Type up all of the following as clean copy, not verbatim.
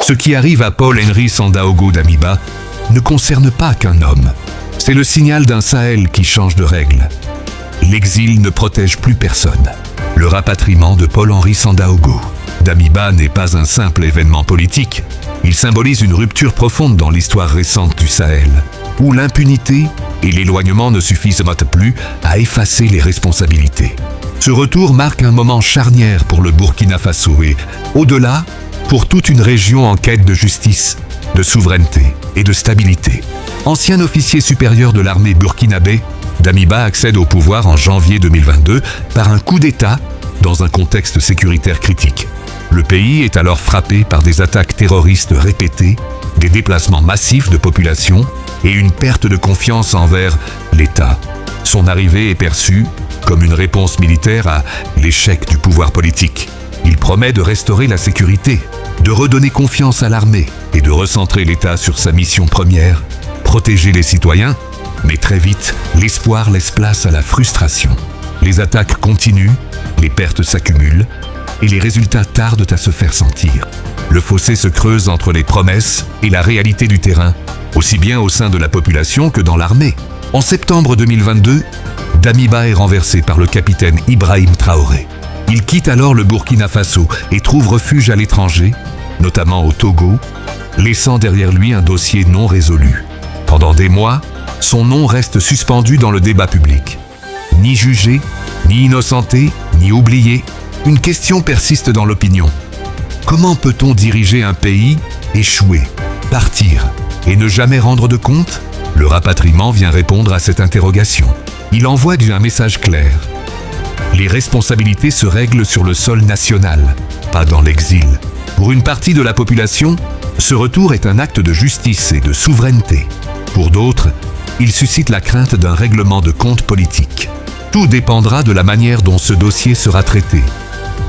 Ce qui arrive à Paul-Henri Sandaogo Damiba ne concerne pas qu'un homme. C'est le signal d'un Sahel qui change de règle. L'exil ne protège plus personne. Le rapatriement de Paul-Henri Sandaogo Damiba n'est pas un simple événement politique. Il symbolise une rupture profonde dans l'histoire récente du Sahel, où l'impunité et l'éloignement ne suffisent plus à effacer les responsabilités. Ce retour marque un moment charnière pour le Burkina Faso et, au-delà, pour toute une région en quête de justice, de souveraineté et de stabilité. Ancien officier supérieur de l'armée burkinabé, Damiba accède au pouvoir en janvier 2022 par un coup d'État dans un contexte sécuritaire critique. Le pays est alors frappé par des attaques terroristes répétées, des déplacements massifs de population et une perte de confiance envers l'État. Son arrivée est perçue comme une réponse militaire à l'échec du pouvoir politique. Il promet de restaurer la sécurité, de redonner confiance à l'armée et de recentrer l'État sur sa mission première, protéger les citoyens. Mais très vite, l'espoir laisse place à la frustration. Les attaques continuent, les pertes s'accumulent et les résultats tardent à se faire sentir. Le fossé se creuse entre les promesses et la réalité du terrain, aussi bien au sein de la population que dans l'armée. En septembre 2022, Damiba est renversé par le capitaine Ibrahim Traoré. Il quitte alors le Burkina Faso et trouve refuge à l'étranger, notamment au Togo, laissant derrière lui un dossier non résolu. Pendant des mois, son nom reste suspendu dans le débat public. Ni jugé, ni innocenté, ni oublié, une question persiste dans l'opinion. Comment peut-on diriger un pays, échouer, partir et ne jamais rendre de compte? Le rapatriement vient répondre à cette interrogation. Il envoie un message clair. Les responsabilités se règlent sur le sol national, pas dans l'exil. Pour une partie de la population, ce retour est un acte de justice et de souveraineté. Pour d'autres, il suscite la crainte d'un règlement de compte politique. Tout dépendra de la manière dont ce dossier sera traité.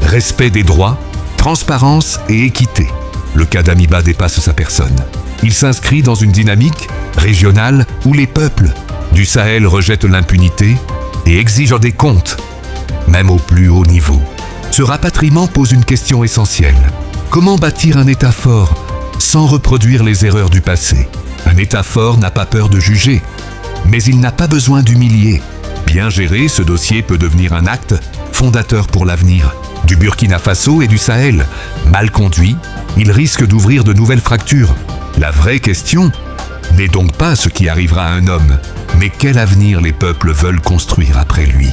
Respect des droits, transparence et équité. Le cas Damiba dépasse sa personne. Il s'inscrit dans une dynamique régionale où les peuples du Sahel rejettent l'impunité et exigent des comptes, même au plus haut niveau. Ce rapatriement pose une question essentielle. Comment bâtir un État fort sans reproduire les erreurs du passé? Un État fort n'a pas peur de juger, mais il n'a pas besoin d'humilier. Bien géré, ce dossier peut devenir un acte fondateur pour l'avenir du Burkina Faso et du Sahel. Mal conduit, il risque d'ouvrir de nouvelles fractures. La vraie question n'est donc pas ce qui arrivera à un homme, mais quel avenir les peuples veulent construire après lui.